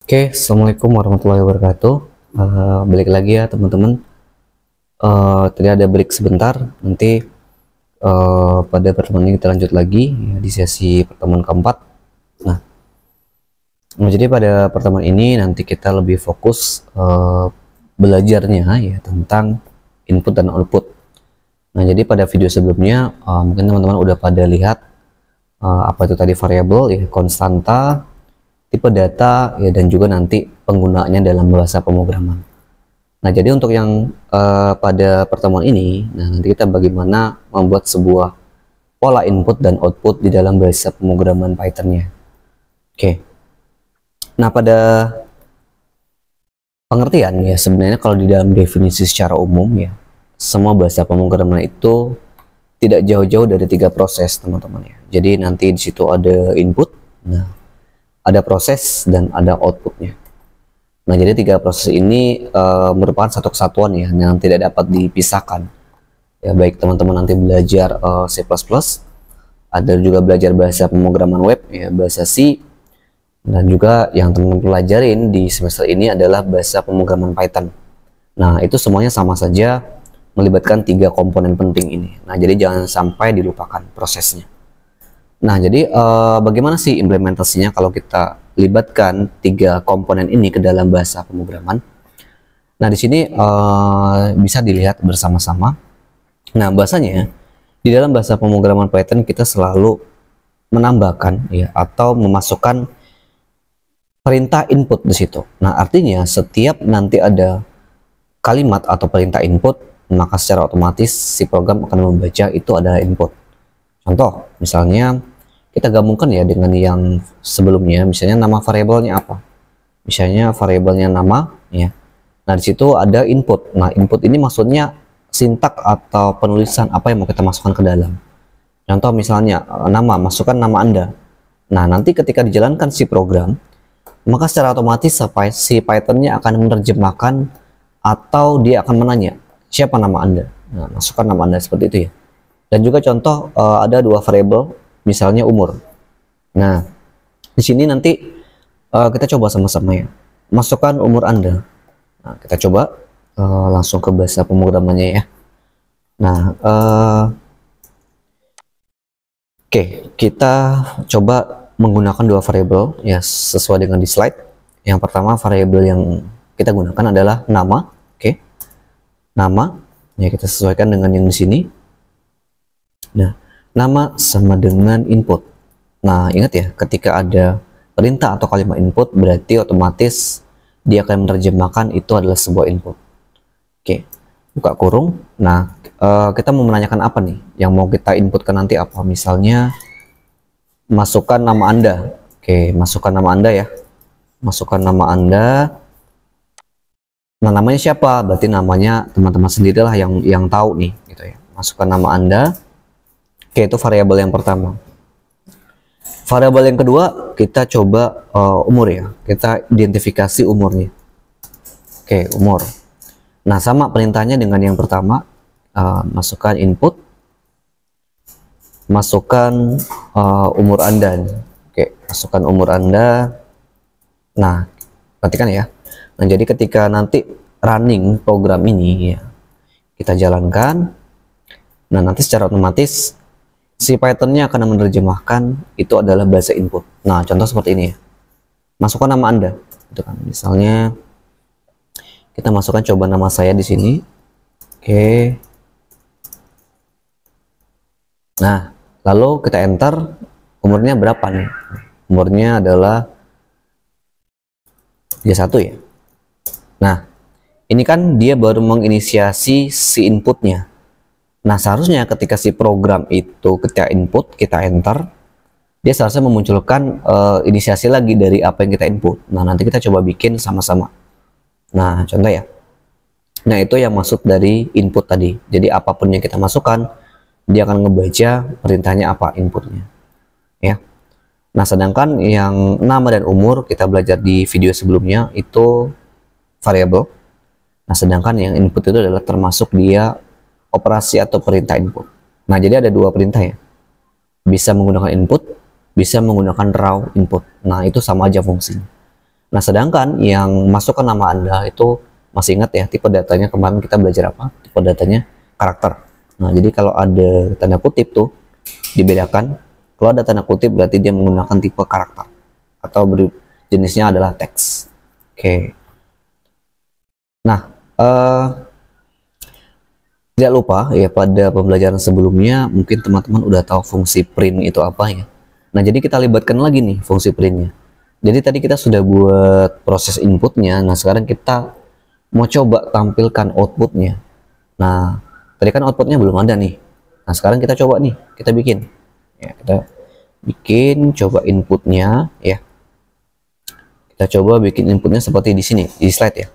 Oke, Assalamualaikum warahmatullahi wabarakatuh. Balik lagi ya teman-teman. Tadi ada break sebentar. Nanti pada pertemuan ini kita lanjut lagi ya, di sesi pertemuan keempat. Nah, jadi pada pertemuan ini nanti kita lebih fokus belajarnya ya tentang input dan output. Nah, jadi pada video sebelumnya mungkin teman-teman udah pada lihat apa itu tadi variabel ya, konstanta, tipe data ya, dan juga nanti penggunaannya dalam bahasa pemrograman. Nah, jadi untuk yang pada pertemuan ini, nah nanti kita bagaimana membuat sebuah pola input dan output di dalam bahasa pemrograman Python-nya. Oke. Nah, pada pengertian ya, sebenarnya kalau di dalam definisi secara umum ya, semua bahasa pemrograman itu tidak jauh-jauh dari 3 proses, teman-teman ya. Jadi nanti di situ ada input, nah ada proses dan ada outputnya. Nah, jadi 3 proses ini merupakan satu kesatuan ya, yang tidak dapat dipisahkan. Ya, baik teman-teman nanti belajar C++, ada juga belajar bahasa pemrograman web ya, bahasa C, dan juga yang teman-teman pelajarin di semester ini adalah bahasa pemrograman Python. Nah, itu semuanya sama saja melibatkan 3 komponen penting ini. Nah, jadi jangan sampai dilupakan prosesnya. Nah, jadi bagaimana sih implementasinya kalau kita libatkan 3 komponen ini ke dalam bahasa pemrograman? Nah, di sini bisa dilihat bersama-sama. Nah, bahasanya di dalam bahasa pemrograman Python kita selalu menambahkan ya atau memasukkan perintah input di situ. Nah, artinya setiap nanti ada kalimat atau perintah input, maka secara otomatis si program akan membaca itu adalah input. Contoh, misalnya kita gabungkan ya dengan yang sebelumnya, misalnya nama variabelnya apa? Misalnya variabelnya nama ya. Nah, di situ ada input. Nah, input ini maksudnya sintak atau penulisan apa yang mau kita masukkan ke dalam. Contoh misalnya nama, masukkan nama Anda. Nah, nanti ketika dijalankan si program, maka secara otomatis si Python-nya akan menerjemahkan atau dia akan menanya, siapa nama Anda? Nah, masukkan nama Anda seperti itu ya. Dan juga contoh ada 2 variabel, misalnya umur. Nah, di sini nanti kita coba sama-sama ya. Masukkan umur Anda. Nah, kita coba langsung ke bahasa pemrogramannya ya. Nah, oke, kita coba menggunakan 2 variabel ya sesuai dengan di slide. Yang pertama variabel yang kita gunakan adalah nama. Oke. Nama ya, kita sesuaikan dengan yang di sini. Nah, nama sama dengan input. Nah, ingat ya, ketika ada perintah atau kalimat input, berarti otomatis dia akan menerjemahkan itu adalah sebuah input. Oke, buka kurung. Nah, kita mau menanyakan apa nih? Yang mau kita inputkan nanti apa? Misalnya, masukkan nama Anda. Oke, masukkan nama Anda ya. Masukkan nama Anda. Nah, namanya siapa? Berarti namanya teman-teman sendirilah yang tahu nih, gitu ya. Masukkan nama Anda. Oke, itu variabel yang pertama. Variabel yang kedua, kita coba umur ya. Kita identifikasi umurnya. Oke, umur. Nah, sama perintahnya dengan yang pertama. Masukkan input. Masukkan umur Anda. Oke, masukkan umur Anda. Nah, perhatikan ya. Nah, jadi ketika nanti running program ini ya, kita jalankan. Nah, nanti secara otomatis si Python-nya akan menerjemahkan itu adalah bahasa input. Nah, contoh seperti ini ya. Masukkan nama Anda. Itu kan. Misalnya kita masukkan coba nama saya di sini. Oke. Nah, lalu kita enter. Umurnya berapa nih? Umurnya adalah 31 ya. Nah, ini kan dia baru menginisiasi si inputnya. Nah, seharusnya ketika si program itu ketika input, kita enter, dia seharusnya memunculkan inisiasi lagi dari apa yang kita input. Nah, nanti kita coba bikin sama-sama. Nah, contoh ya. Nah, itu yang masuk dari input tadi. Jadi, apapun yang kita masukkan, dia akan ngebaca perintahnya apa inputnya. Ya. Nah, sedangkan yang nama dan umur kita belajar di video sebelumnya itu variabel. Nah, sedangkan yang input itu adalah termasuk dia operasi atau perintah input. Nah, jadi ada 2 perintah ya. Bisa menggunakan input, bisa menggunakan raw input. Nah, itu sama aja fungsinya. Nah, sedangkan yang masuk ke nama Anda itu, masih ingat ya, tipe datanya kemarin kita belajar apa? Tipe datanya karakter. Nah, jadi kalau ada tanda kutip tuh dibedakan. Kalau ada tanda kutip berarti dia menggunakan tipe karakter atau jenisnya adalah teks. Oke. Nah, tidak lupa ya, pada pembelajaran sebelumnya mungkin teman-teman udah tahu fungsi print itu apa ya. Nah, jadi kita libatkan lagi nih fungsi printnya. Jadi tadi kita sudah buat proses inputnya. Nah, sekarang kita mau coba tampilkan outputnya. Nah, tadi kan outputnya belum ada nih. Nah, sekarang kita coba nih, kita bikin. Ya, kita bikin coba inputnya ya. Kita coba bikin inputnya seperti di sini, di slide ya.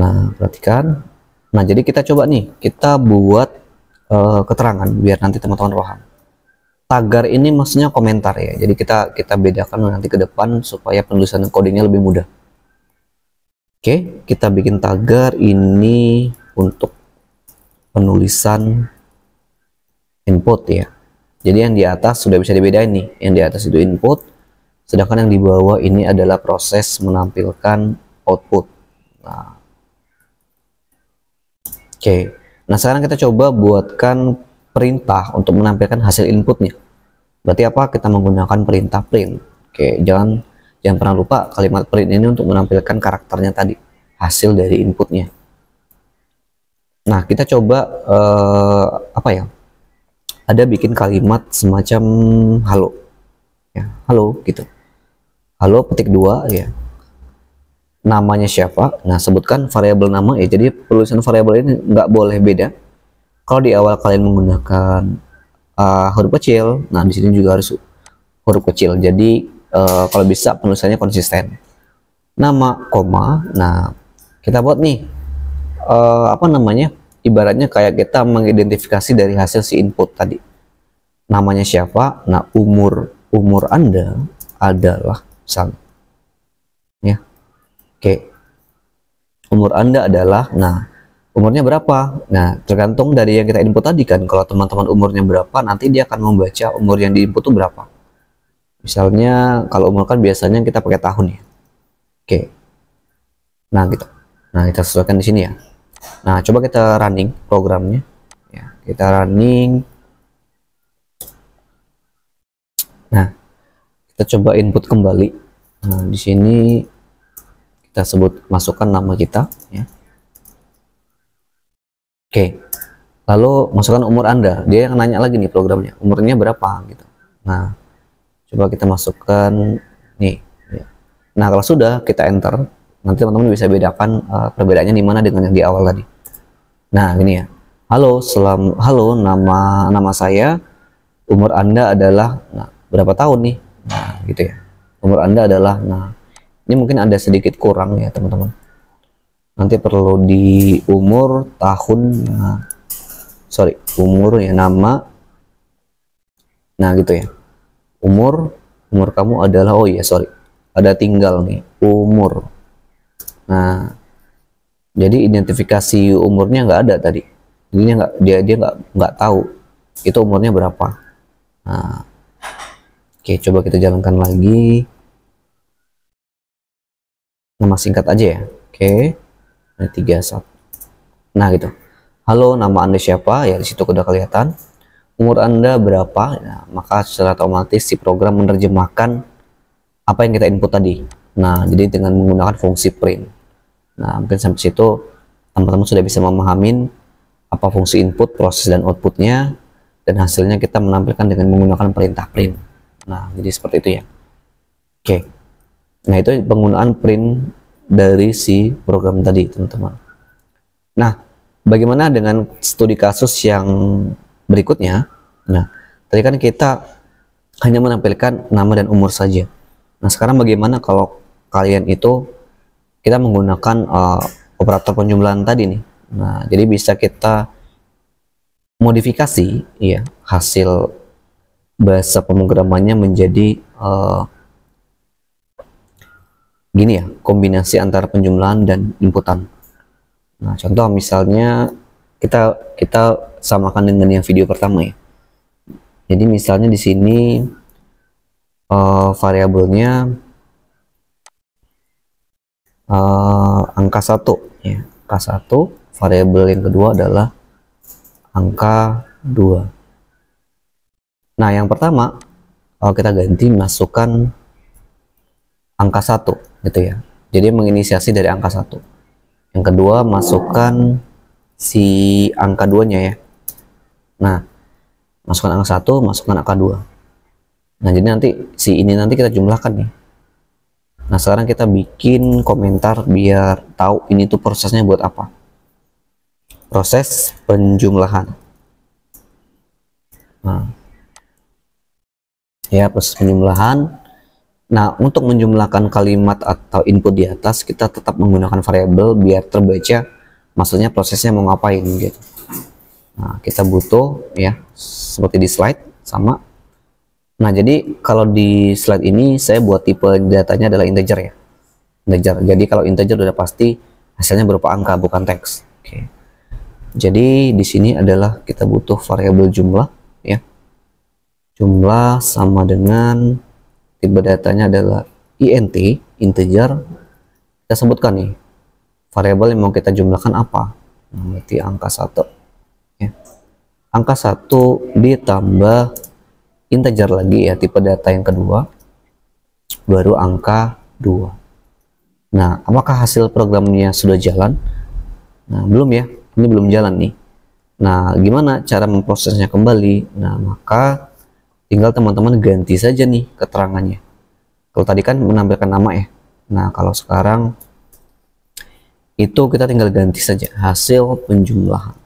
Nah, perhatikan. Nah, jadi kita coba nih, kita buat keterangan biar nanti teman-teman paham. Tagar ini maksudnya komentar ya. Jadi kita bedakan nanti ke depan supaya penulisan codingnya lebih mudah. Oke, kita bikin tagar ini untuk penulisan input ya. Jadi yang di atas sudah bisa dibedain nih. Yang di atas itu input, sedangkan yang di bawah ini adalah proses menampilkan output. Nah, oke. Nah, sekarang kita coba buatkan perintah untuk menampilkan hasil inputnya. Berarti apa? Kita menggunakan perintah print. Oke, jangan pernah lupa kalimat print ini untuk menampilkan karakternya tadi, hasil dari inputnya. Nah, kita coba apa ya? Ada bikin kalimat semacam halo. Ya, halo gitu. Halo petik 2 ya. Namanya siapa? Nah, sebutkan variabel nama ya. Jadi penulisan variabel ini nggak boleh beda. Kalau di awal kalian menggunakan huruf kecil, nah di sini juga harus huruf kecil. Jadi kalau bisa penulisannya konsisten. Nama, koma. Nah, kita buat nih apa namanya? Ibaratnya kayak kita mengidentifikasi dari hasil si input tadi. Namanya siapa? Nah, umur Anda adalah misalnya. Ya. Oke. Umur Anda adalah, nah, umurnya berapa? Nah, tergantung dari yang kita input tadi kan. Kalau teman-teman umurnya berapa, nanti dia akan membaca umur yang diinput itu berapa. Misalnya kalau umur kan biasanya kita pakai tahun ya. Oke. Nah, gitu. Nah, kita sesuaikan di sini ya. Nah, coba kita running programnya. Ya, kita running. Nah, kita coba input kembali. Nah, di sini kita masukkan nama kita ya. Oke, lalu masukkan umur Anda. Dia yang nanya lagi nih programnya, umurnya berapa gitu. Nah, coba kita masukkan nih ya. Nah, kalau sudah kita enter, nanti teman-teman bisa bedakan perbedaannya di mana dengan yang di awal tadi. Nah, gini ya. Halo, nama saya. Umur Anda adalah, nah, berapa tahun nih? Nah, gitu ya. Umur Anda adalah, nah, ini mungkin ada sedikit kurang ya, teman-teman. Nanti perlu di umur, tahun, nah, umur ya, nama. Nah, gitu ya. Umur kamu adalah, oh iya, ada tinggal nih, umur. Nah, jadi identifikasi umurnya nggak ada tadi. Jadinya dia nggak tahu itu umurnya berapa. Nah, oke, coba kita jalankan lagi. Nama singkat aja ya. Oke. Nah, 31. Nah, gitu. Halo, nama Anda siapa? Ya, di situ udah kelihatan. Umur Anda berapa? Nah, maka secara otomatis si program menerjemahkan apa yang kita input tadi. Nah, jadi dengan menggunakan fungsi print. Nah, mungkin sampai situ teman-teman sudah bisa memahamin apa fungsi input, proses, dan outputnya, dan hasilnya kita menampilkan dengan menggunakan perintah print. Nah, jadi seperti itu ya. Oke. Nah, itu penggunaan print dari si program tadi, teman-teman. Nah, bagaimana dengan studi kasus yang berikutnya? Nah, tadi kan kita hanya menampilkan nama dan umur saja. Nah, sekarang bagaimana kalau kalian itu kita menggunakan operator penjumlahan tadi nih. Nah, jadi bisa kita modifikasi ya hasil bahasa pemrogramannya menjadi gini ya, kombinasi antara penjumlahan dan inputan. Nah, contoh misalnya kita samakan dengan yang video pertama ya. Jadi misalnya di sini variabelnya angka 1 ya. Angka 1, variabel yang kedua adalah angka 2. Nah, yang pertama kalau kita ganti masukkan angka 1 gitu ya. Jadi menginisiasi dari angka 1. Yang kedua masukkan si angka 2-nya ya. Nah, masukkan angka 1, masukkan angka 2. Nah, jadi nanti si ini nanti kita jumlahkan nih. Nah, sekarang kita bikin komentar biar tahu ini tuh prosesnya buat apa. Proses penjumlahan. Nah, ya, proses penjumlahan. Nah, untuk menjumlahkan kalimat atau input di atas, kita tetap menggunakan variabel biar terbaca maksudnya prosesnya mau ngapain gitu. Nah, kita butuh ya seperti di slide sama. Nah, jadi kalau di slide ini saya buat tipe datanya adalah integer ya. Integer. Jadi kalau integer udah pasti hasilnya berupa angka bukan teks. Oke. Jadi di sini adalah kita butuh variabel jumlah ya. Jumlah sama dengan tipe datanya adalah int, integer. Kita sebutkan nih variabel yang mau kita jumlahkan apa. Nah, berarti angka 1 ya. Angka 1 ditambah integer lagi ya, tipe data yang kedua, baru angka 2. Nah, apakah hasil programnya sudah jalan? Nah, belum ya, ini belum jalan nih. Nah, gimana cara memprosesnya kembali? Nah, maka tinggal teman-teman ganti saja nih keterangannya. Kalau tadi kan menampilkan nama ya. Nah, kalau sekarang itu kita tinggal ganti saja hasil penjumlahan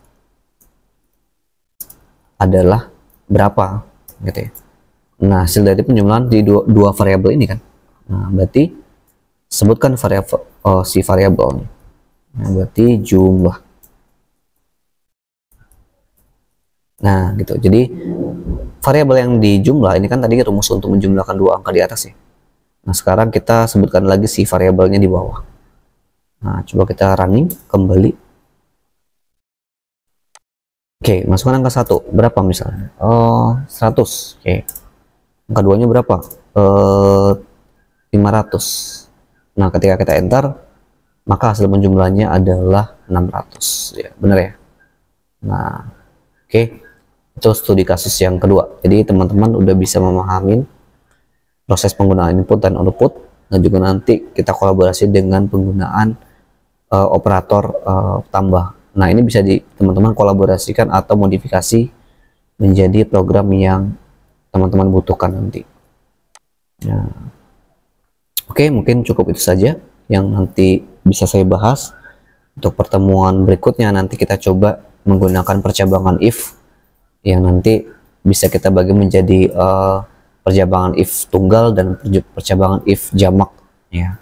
adalah berapa gitu ya. Nah, hasil dari penjumlahan di dua variabel ini kan. Nah, berarti sebutkan variabel si variabel. Nah, berarti jumlah. Nah, gitu. Jadi variabel yang dijumlah ini kan tadi rumus untuk menjumlahkan dua angka di atas ya. Nah, sekarang kita sebutkan lagi si variabelnya di bawah. Nah, coba kita running kembali. Oke, masukkan angka 1 berapa misalnya? 100. Oke. Angka 2-nya berapa? 500. Nah, ketika kita enter, maka hasil penjumlahannya adalah 600 ya, benar ya. Nah, oke. Itu studi kasus yang kedua. Jadi teman-teman udah bisa memahami proses penggunaan input dan output, dan juga nanti kita kolaborasi dengan penggunaan operator tambah. Nah, ini bisa teman-teman kolaborasikan atau modifikasi menjadi program yang teman-teman butuhkan nanti. Nah, oke, mungkin cukup itu saja yang nanti bisa saya bahas. Untuk pertemuan berikutnya nanti kita coba menggunakan percabangan if yang nanti bisa kita bagi menjadi percabangan if tunggal dan percabangan if jamak ya.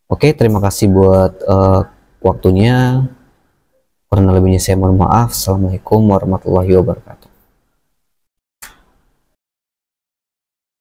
Oke, terima kasih buat waktunya. Kurang lebihnya saya mohon maaf. Assalamualaikum warahmatullahi wabarakatuh.